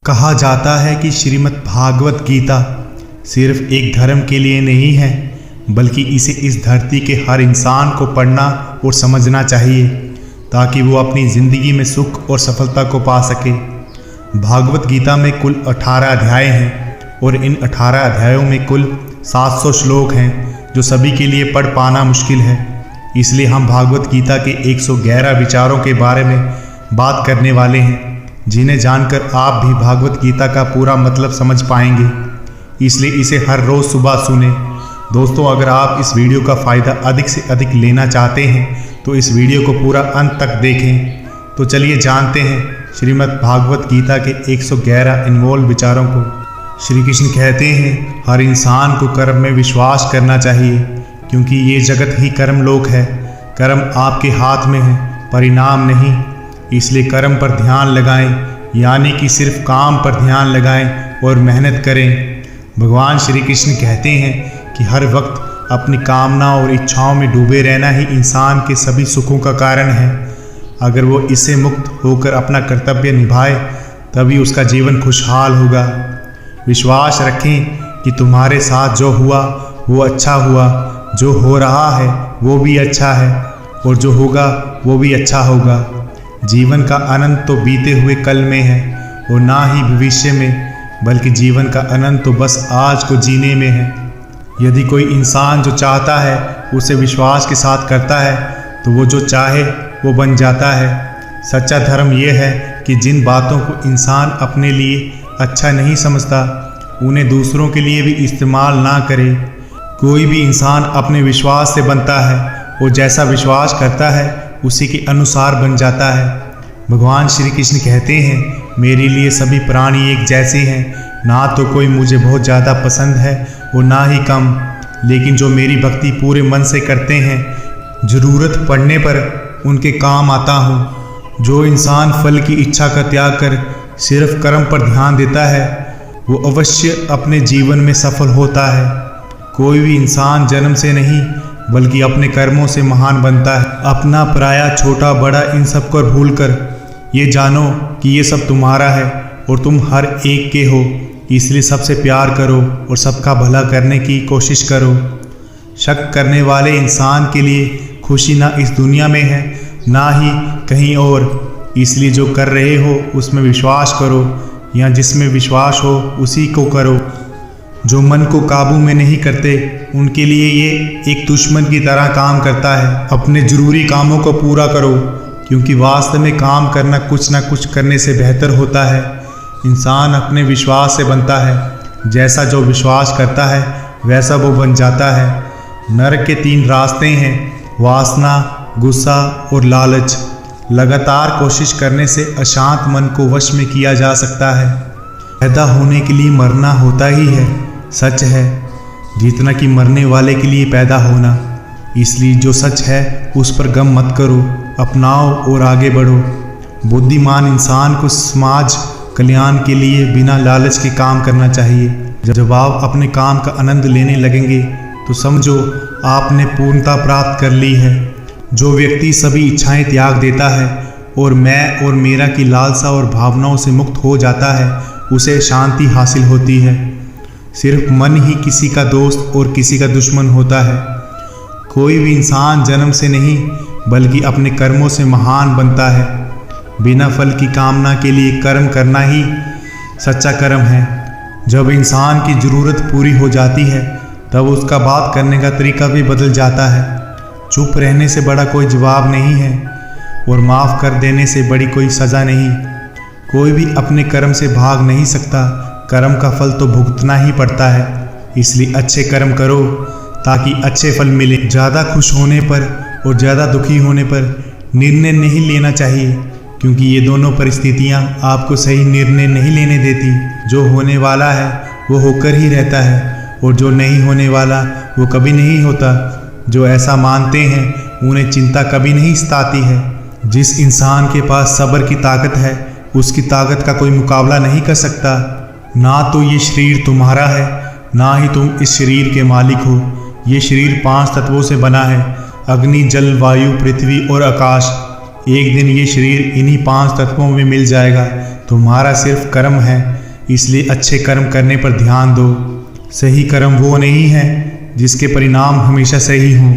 कहा जाता है कि श्रीमद् भागवत गीता सिर्फ एक धर्म के लिए नहीं है, बल्कि इसे इस धरती के हर इंसान को पढ़ना और समझना चाहिए ताकि वो अपनी ज़िंदगी में सुख और सफलता को पा सके। भागवत गीता में कुल 18 अध्याय हैं और इन 18 अध्यायों में कुल 700 श्लोक हैं जो सभी के लिए पढ़ पाना मुश्किल है। इसलिए हम भागवत गीता के 111 विचारों के बारे में बात करने वाले हैं, जिन्हें जानकर आप भी भागवत गीता का पूरा मतलब समझ पाएंगे। इसलिए इसे हर रोज़ सुबह सुने। दोस्तों, अगर आप इस वीडियो का फ़ायदा अधिक से अधिक लेना चाहते हैं तो इस वीडियो को पूरा अंत तक देखें। तो चलिए जानते हैं श्रीमद् भागवत गीता के 111 इन्वॉल्व विचारों को। श्री कृष्ण कहते हैं, हर इंसान को कर्म में विश्वास करना चाहिए, क्योंकि ये जगत ही कर्म लोक है। कर्म आपके हाथ में है, परिणाम नहीं। इसलिए कर्म पर ध्यान लगाएं, यानी कि सिर्फ काम पर ध्यान लगाएं और मेहनत करें। भगवान श्री कृष्ण कहते हैं कि हर वक्त अपनी कामना और इच्छाओं में डूबे रहना ही इंसान के सभी सुखों का कारण है। अगर वो इससे मुक्त होकर अपना कर्तव्य निभाए तभी उसका जीवन खुशहाल होगा। विश्वास रखें कि तुम्हारे साथ जो हुआ वो अच्छा हुआ, जो हो रहा है वो भी अच्छा है और जो होगा वो भी अच्छा होगा। जीवन का आनंद तो बीते हुए कल में है और ना ही भविष्य में, बल्कि जीवन का आनंद तो बस आज को जीने में है। यदि कोई इंसान जो चाहता है उसे विश्वास के साथ करता है तो वो जो चाहे वो बन जाता है। सच्चा धर्म ये है कि जिन बातों को इंसान अपने लिए अच्छा नहीं समझता उन्हें दूसरों के लिए भी इस्तेमाल ना करे। कोई भी इंसान अपने विश्वास से बनता है और जैसा विश्वास करता है उसी के अनुसार बन जाता है। भगवान श्री कृष्ण कहते हैं, मेरे लिए सभी प्राणी एक जैसे हैं, ना तो कोई मुझे बहुत ज़्यादा पसंद है और ना ही कम, लेकिन जो मेरी भक्ति पूरे मन से करते हैं, ज़रूरत पड़ने पर उनके काम आता हूँ। जो इंसान फल की इच्छा का त्याग कर सिर्फ कर्म पर ध्यान देता है वो अवश्य अपने जीवन में सफल होता है। कोई भी इंसान जन्म से नहीं बल्कि अपने कर्मों से महान बनता है। अपना पराया छोटा बड़ा इन सब को भूलकर ये जानो कि ये सब तुम्हारा है और तुम हर एक के हो। इसलिए सबसे प्यार करो और सबका भला करने की कोशिश करो। शक करने वाले इंसान के लिए खुशी ना इस दुनिया में है ना ही कहीं और। इसलिए जो कर रहे हो उसमें विश्वास करो, या जिसमें विश्वास हो उसी को करो। जो मन को काबू में नहीं करते उनके लिए ये एक दुश्मन की तरह काम करता है। अपने जरूरी कामों को पूरा करो, क्योंकि वास्तव में काम करना कुछ ना कुछ करने से बेहतर होता है। इंसान अपने विश्वास से बनता है। जैसा जो विश्वास करता है वैसा वो बन जाता है। नरक के 3 रास्ते हैं, वासना, गुस्सा और लालच। लगातार कोशिश करने से अशांत मन को वश में किया जा सकता है। पैदा होने के लिए मरना होता ही है, सच है, जितना कि मरने वाले के लिए पैदा होना। इसलिए जो सच है उस पर गम मत करो, अपनाओ और आगे बढ़ो। बुद्धिमान इंसान को समाज कल्याण के लिए बिना लालच के काम करना चाहिए। जब आप अपने काम का आनंद लेने लगेंगे तो समझो आपने पूर्णता प्राप्त कर ली है। जो व्यक्ति सभी इच्छाएं त्याग देता है और मैं और मेरा की लालसा और भावनाओं से मुक्त हो जाता है उसे शांति हासिल होती है। सिर्फ मन ही किसी का दोस्त और किसी का दुश्मन होता है। कोई भी इंसान जन्म से नहीं बल्कि अपने कर्मों से महान बनता है। बिना फल की कामना के लिए कर्म करना ही सच्चा कर्म है। जब इंसान की ज़रूरत पूरी हो जाती है तब उसका बात करने का तरीका भी बदल जाता है। चुप रहने से बड़ा कोई जवाब नहीं है और माफ़ कर देने से बड़ी कोई सज़ा नहीं। कोई भी अपने कर्म से भाग नहीं सकता। कर्म का फल तो भुगतना ही पड़ता है। इसलिए अच्छे कर्म करो ताकि अच्छे फल मिले। ज़्यादा खुश होने पर और ज़्यादा दुखी होने पर निर्णय नहीं लेना चाहिए, क्योंकि ये दोनों परिस्थितियाँ आपको सही निर्णय नहीं लेने देती। जो होने वाला है वो होकर ही रहता है और जो नहीं होने वाला वो कभी नहीं होता। जो ऐसा मानते हैं उन्हें चिंता कभी नहीं सताती है। जिस इंसान के पास सब्र की ताकत है उसकी ताकत का कोई मुकाबला नहीं कर सकता। ना तो ये शरीर तुम्हारा है ना ही तुम इस शरीर के मालिक हो। ये शरीर 5 तत्वों से बना है, अग्नि, जल, वायु, पृथ्वी और आकाश। एक दिन ये शरीर इन्हीं 5 तत्वों में मिल जाएगा, तुम्हारा सिर्फ कर्म है, इसलिए अच्छे कर्म करने पर ध्यान दो। सही कर्म वो नहीं है जिसके परिणाम हमेशा सही हों,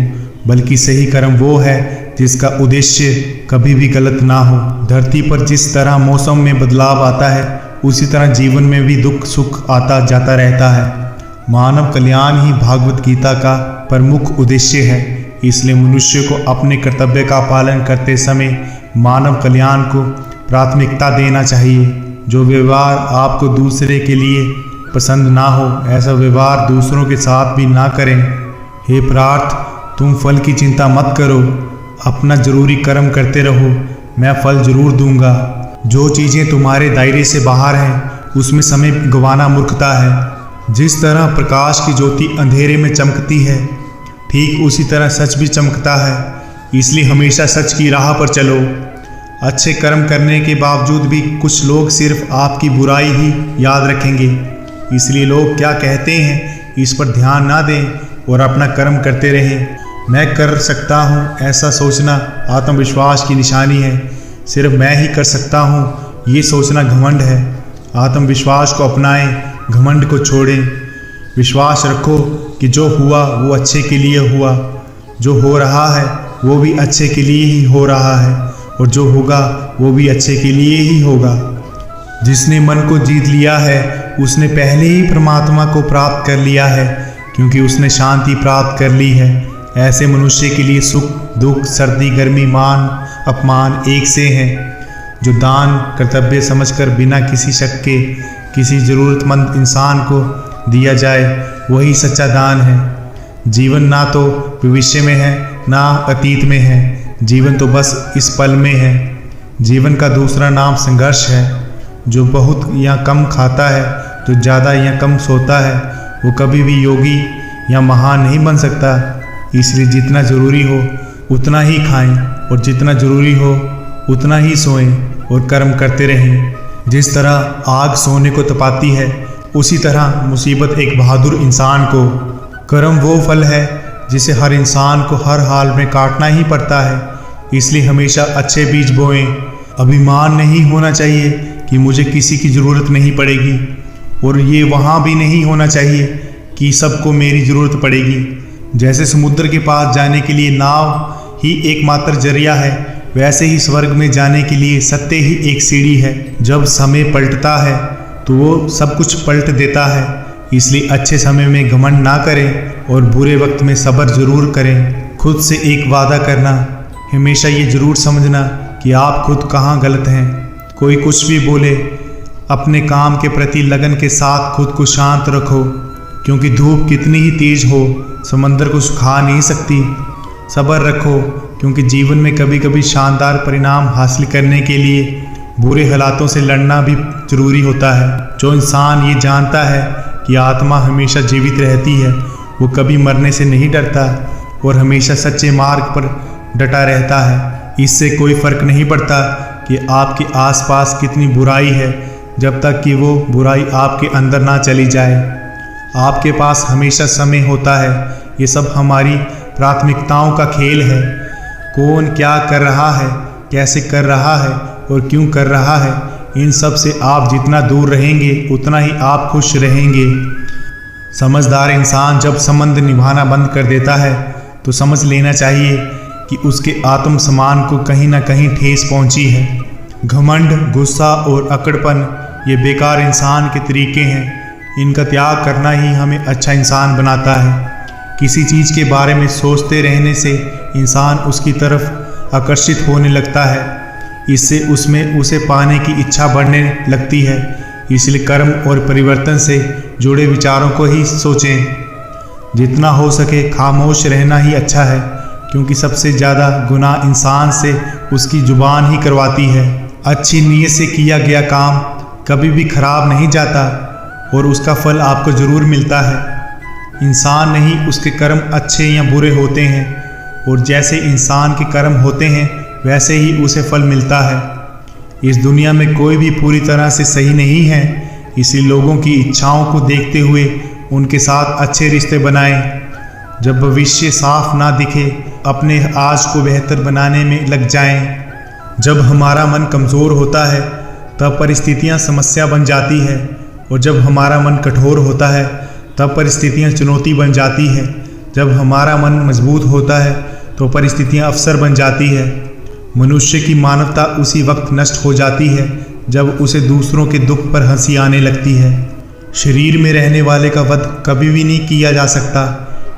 बल्कि सही कर्म वो है जिसका उद्देश्य कभी भी गलत ना हो। धरती पर जिस तरह मौसम में बदलाव आता है, उसी तरह जीवन में भी दुख सुख आता जाता रहता है। मानव कल्याण ही भागवत गीता का प्रमुख उद्देश्य है। इसलिए मनुष्य को अपने कर्तव्य का पालन करते समय मानव कल्याण को प्राथमिकता देना चाहिए। जो व्यवहार आपको दूसरे के लिए पसंद ना हो, ऐसा व्यवहार दूसरों के साथ भी ना करें। हे प्रार्थ, तुम फल की चिंता मत करो, अपना जरूरी कर्म करते रहो, मैं फल जरूर दूंगा। जो चीज़ें तुम्हारे दायरे से बाहर हैं, उसमें समय गंवाना मूर्खता है। जिस तरह प्रकाश की ज्योति अंधेरे में चमकती है, ठीक उसी तरह सच भी चमकता है। इसलिए हमेशा सच की राह पर चलो। अच्छे कर्म करने के बावजूद भी कुछ लोग सिर्फ आपकी बुराई ही याद रखेंगे। इसलिए लोग क्या कहते हैं इस पर ध्यान ना दें और अपना कर्म करते रहें। मैं कर सकता हूँ ऐसा सोचना आत्मविश्वास की निशानी है। सिर्फ मैं ही कर सकता हूँ ये सोचना घमंड है। आत्मविश्वास को अपनाएं, घमंड को छोड़ें। विश्वास रखो कि जो हुआ वो अच्छे के लिए हुआ, जो हो रहा है वो भी अच्छे के लिए ही हो रहा है, और जो होगा वो भी अच्छे के लिए ही होगा। जिसने मन को जीत लिया है उसने पहले ही परमात्मा को प्राप्त कर लिया है, क्योंकि उसने शांति प्राप्त कर ली है। ऐसे मनुष्य के लिए सुख दुख सर्दी गर्मी मान अपमान एक से हैं। जो दान कर्तव्य समझकर बिना किसी शक के किसी ज़रूरतमंद इंसान को दिया जाए, वही सच्चा दान है। जीवन ना तो भविष्य में है ना अतीत में है, जीवन तो बस इस पल में है। जीवन का दूसरा नाम संघर्ष है। जो बहुत या कम खाता है, जो ज़्यादा या कम सोता है, वो कभी भी योगी या महान नहीं बन सकता। इसलिए जितना ज़रूरी हो उतना ही खाएं, और जितना ज़रूरी हो उतना ही सोएं और कर्म करते रहें। जिस तरह आग सोने को तपाती है, उसी तरह मुसीबत एक बहादुर इंसान को। कर्म वो फल है जिसे हर इंसान को हर हाल में काटना ही पड़ता है। इसलिए हमेशा अच्छे बीज बोएं। अभिमान नहीं होना चाहिए कि मुझे किसी की ज़रूरत नहीं पड़ेगी, और ये वहाँ भी नहीं होना चाहिए कि सबको मेरी ज़रूरत पड़ेगी। जैसे समुद्र के पास जाने के लिए नाव ही एकमात्र जरिया है, वैसे ही स्वर्ग में जाने के लिए सत्य ही एक सीढ़ी है। जब समय पलटता है तो वो सब कुछ पलट देता है। इसलिए अच्छे समय में घमंड ना करें और बुरे वक्त में सब्र जरूर करें। खुद से एक वादा करना, हमेशा ये जरूर समझना कि आप खुद कहाँ गलत हैं। कोई कुछ भी बोले, अपने काम के प्रति लगन के साथ खुद को शांत रखो, क्योंकि धूप कितनी ही तेज हो समंदर को सुखा नहीं सकती। सब्र रखो, क्योंकि जीवन में कभी कभी शानदार परिणाम हासिल करने के लिए बुरे हालातों से लड़ना भी जरूरी होता है। जो इंसान ये जानता है कि आत्मा हमेशा जीवित रहती है, वो कभी मरने से नहीं डरता और हमेशा सच्चे मार्ग पर डटा रहता है। इससे कोई फर्क नहीं पड़ता कि आपके आसपास कितनी बुराई है, जब तक कि वो बुराई आपके अंदर ना चली जाए। आपके पास हमेशा समय होता है। ये सब हमारी प्राथमिकताओं का खेल है। कौन क्या कर रहा है, कैसे कर रहा है और क्यों कर रहा है, इन सब से आप जितना दूर रहेंगे उतना ही आप खुश रहेंगे। समझदार इंसान जब संबंध निभाना बंद कर देता है तो समझ लेना चाहिए कि उसके आत्म सम्मान को कहीं ना कहीं ठेस पहुंची है। घमंड, गुस्सा और अकड़पन ये बेकार इंसान के तरीके हैं। इनका त्याग करना ही हमें अच्छा इंसान बनाता है। किसी चीज़ के बारे में सोचते रहने से इंसान उसकी तरफ आकर्षित होने लगता है। इससे उसमें उसे पाने की इच्छा बढ़ने लगती है। इसलिए कर्म और परिवर्तन से जुड़े विचारों को ही सोचें। जितना हो सके खामोश रहना ही अच्छा है, क्योंकि सबसे ज़्यादा गुनाह इंसान से उसकी जुबान ही करवाती है। अच्छी नीयत से किया गया काम कभी भी खराब नहीं जाता और उसका फल आपको ज़रूर मिलता है। इंसान नहीं, उसके कर्म अच्छे या बुरे होते हैं, और जैसे इंसान के कर्म होते हैं वैसे ही उसे फल मिलता है। इस दुनिया में कोई भी पूरी तरह से सही नहीं है, इसलिए लोगों की इच्छाओं को देखते हुए उनके साथ अच्छे रिश्ते बनाएं। जब भविष्य साफ ना दिखे, अपने आज को बेहतर बनाने में लग जाएं। जब हमारा मन कमज़ोर होता है तब परिस्थितियाँ समस्या बन जाती है, और जब हमारा मन कठोर होता है तब परिस्थितियाँ चुनौती बन जाती है। जब हमारा मन मजबूत होता है तो परिस्थितियाँ अवसर बन जाती है। मनुष्य की मानवता उसी वक्त नष्ट हो जाती है जब उसे दूसरों के दुख पर हंसी आने लगती है। शरीर में रहने वाले का वध कभी भी नहीं किया जा सकता,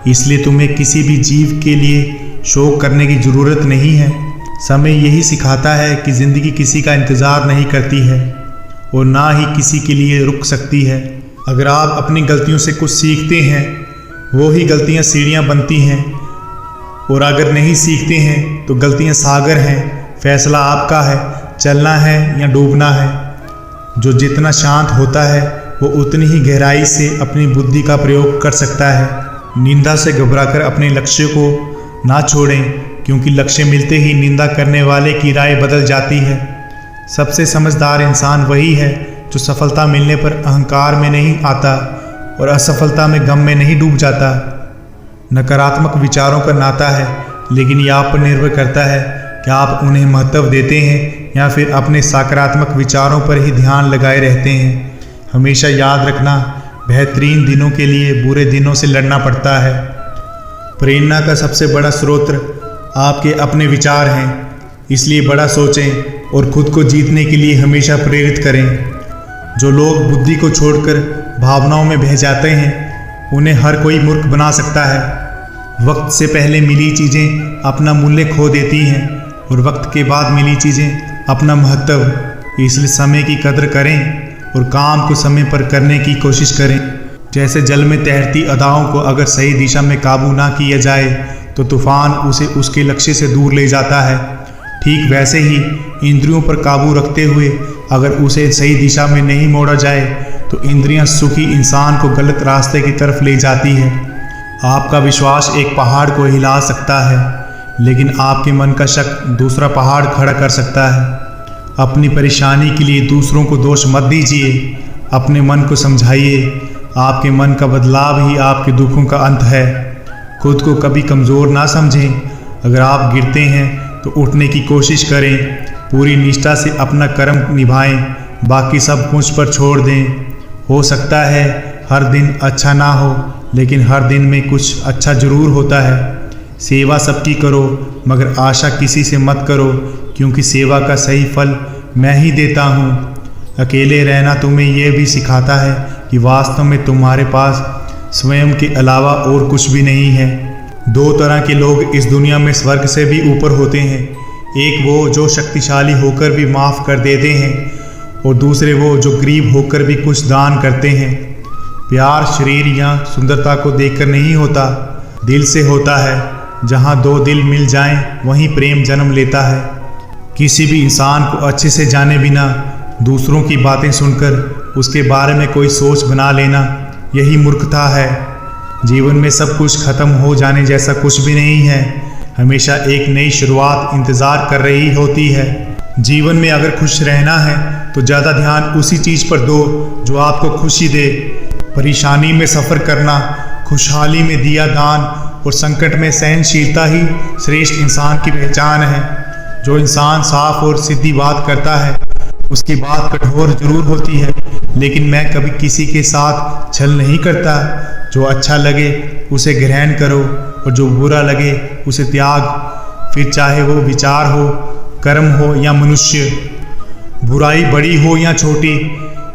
इसलिए तुम्हें किसी भी जीव के लिए शोक करने की ज़रूरत नहीं है। समय यही सिखाता है कि ज़िंदगी किसी का इंतज़ार नहीं करती है और ना ही किसी के लिए रुक सकती है। अगर आप अपनी गलतियों से कुछ सीखते हैं, वो ही गलतियाँ सीढ़ियाँ बनती हैं, और अगर नहीं सीखते हैं तो गलतियाँ सागर हैं। फैसला आपका है, चलना है या डूबना है। जो जितना शांत होता है वो उतनी ही गहराई से अपनी बुद्धि का प्रयोग कर सकता है। निंदा से घबराकर अपने लक्ष्य को ना छोड़ें, क्योंकि लक्ष्य मिलते ही निंदा करने वाले की राय बदल जाती है। सबसे समझदार इंसान वही है जो सफलता मिलने पर अहंकार में नहीं आता और असफलता में गम में नहीं डूब जाता। नकारात्मक विचारों का नाता है, लेकिन यह आप पर निर्भर करता है कि आप उन्हें महत्व देते हैं या फिर अपने सकारात्मक विचारों पर ही ध्यान लगाए रहते हैं। हमेशा याद रखना, बेहतरीन दिनों के लिए बुरे दिनों से लड़ना पड़ता है। प्रेरणा का सबसे बड़ा स्रोत आपके अपने विचार हैं, इसलिए बड़ा सोचें और खुद को जीतने के लिए हमेशा प्रेरित करें। जो लोग बुद्धि को छोड़कर भावनाओं में बह जाते हैं, उन्हें हर कोई मूर्ख बना सकता है। वक्त से पहले मिली चीज़ें अपना मूल्य खो देती हैं और वक्त के बाद मिली चीज़ें अपना महत्व। इसलिए समय की कदर करें और काम को समय पर करने की कोशिश करें। जैसे जल में तैरती अदाओं को अगर सही दिशा में काबू ना किया जाए तो तूफान उसे उसके लक्ष्य से दूर ले जाता है, ठीक वैसे ही इंद्रियों पर काबू रखते हुए अगर उसे सही दिशा में नहीं मोड़ा जाए तो इंद्रियां सुखी इंसान को गलत रास्ते की तरफ ले जाती है। आपका विश्वास एक पहाड़ को हिला सकता है, लेकिन आपके मन का शक दूसरा पहाड़ खड़ा कर सकता है। अपनी परेशानी के लिए दूसरों को दोष मत दीजिए, अपने मन को समझाइए। आपके मन का बदलाव ही आपके दुखों का अंत है। खुद को कभी कमज़ोर ना समझें। अगर आप गिरते हैं तो उठने की कोशिश करें। पूरी निष्ठा से अपना कर्म निभाएं, बाकी सब मुझ पर छोड़ दें। हो सकता है हर दिन अच्छा ना हो, लेकिन हर दिन में कुछ अच्छा ज़रूर होता है। सेवा सबकी करो, मगर आशा किसी से मत करो, क्योंकि सेवा का सही फल मैं ही देता हूँ। अकेले रहना तुम्हें यह भी सिखाता है कि वास्तव में तुम्हारे पास स्वयं के अलावा और कुछ भी नहीं है। दो तरह के लोग इस दुनिया में स्वर्ग से भी ऊपर होते हैं। एक वो जो शक्तिशाली होकर भी माफ़ कर देते हैं, और दूसरे वो जो गरीब होकर भी कुछ दान करते हैं। प्यार शरीर या सुंदरता को देखकर नहीं होता, दिल से होता है। जहाँ दो दिल मिल जाएं, वहीं प्रेम जन्म लेता है। किसी भी इंसान को अच्छे से जाने बिना दूसरों की बातें सुनकर उसके बारे में कोई सोच बना लेना, यही मूर्खता है। जीवन में सब कुछ खत्म हो जाने जैसा कुछ भी नहीं है। हमेशा एक नई शुरुआत इंतज़ार कर रही होती है। जीवन में अगर खुश रहना है तो ज़्यादा ध्यान उसी चीज़ पर दो जो आपको खुशी दे। परेशानी में सफ़र करना, खुशहाली में दिया दान और संकट में सहनशीलता ही श्रेष्ठ इंसान की पहचान है। जो इंसान साफ और सीधी बात करता है उसकी बात कठोर जरूर होती है, लेकिन मैं कभी किसी के साथ छल नहीं करता। जो अच्छा लगे उसे ग्रहण करो और जो बुरा लगे उसे त्याग, फिर चाहे वो विचार हो, कर्म हो या मनुष्य। बुराई बड़ी हो या छोटी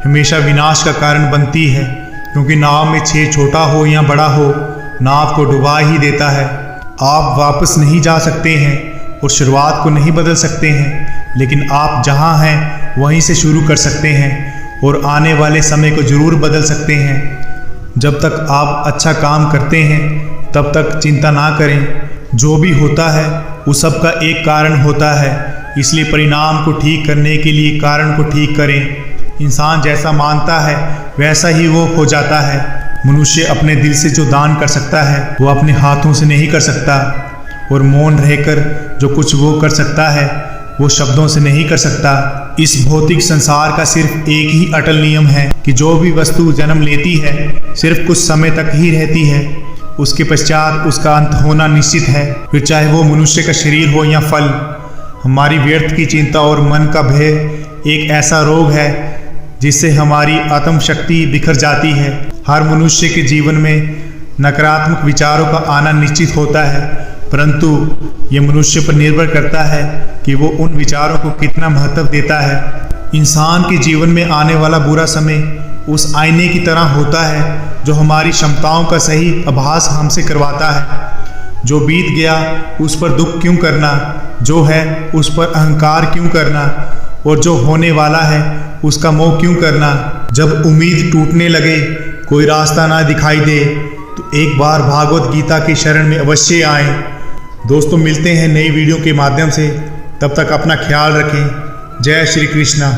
हमेशा विनाश का कारण बनती है, क्योंकि नाव में छेद छोटा हो या बड़ा हो, नाव को डुबा ही देता है। आप वापस नहीं जा सकते हैं और शुरुआत को नहीं बदल सकते हैं, लेकिन आप जहां हैं वहीं से शुरू कर सकते हैं और आने वाले समय को जरूर बदल सकते हैं। जब तक आप अच्छा काम करते हैं तब तक चिंता ना करें। जो भी होता है उस सब का एक कारण होता है, इसलिए परिणाम को ठीक करने के लिए कारण को ठीक करें। इंसान जैसा मानता है वैसा ही वो हो जाता है। मनुष्य अपने दिल से जो दान कर सकता है वो अपने हाथों से नहीं कर सकता, और मौन रहकर जो कुछ वो कर सकता है वो शब्दों से नहीं कर सकता। इस भौतिक संसार का सिर्फ एक ही अटल नियम है कि जो भी वस्तु जन्म लेती है सिर्फ कुछ समय तक ही रहती है, उसके पश्चात उसका अंत होना निश्चित है, फिर चाहे वो मनुष्य का शरीर हो या फल। हमारी व्यर्थ की चिंता और मन का भय एक ऐसा रोग है जिससे हमारी आत्म शक्ति बिखर जाती है। हर मनुष्य के जीवन में नकारात्मक विचारों का आना निश्चित होता है, परंतु ये मनुष्य पर निर्भर करता है कि वो उन विचारों को कितना महत्व देता है। इंसान के जीवन में आने वाला बुरा समय उस आईने की तरह होता है जो हमारी क्षमताओं का सही आभास हमसे करवाता है। जो बीत गया उस पर दुख क्यों करना, जो है उस पर अहंकार क्यों करना, और जो होने वाला है उसका मोह क्यों करना। जब उम्मीद टूटने लगे, कोई रास्ता ना दिखाई दे, तो एक बार भागवत गीता की शरण में अवश्य आएं। दोस्तों, मिलते हैं नई वीडियो के माध्यम से। तब तक अपना ख्याल रखें। जय श्री कृष्णा।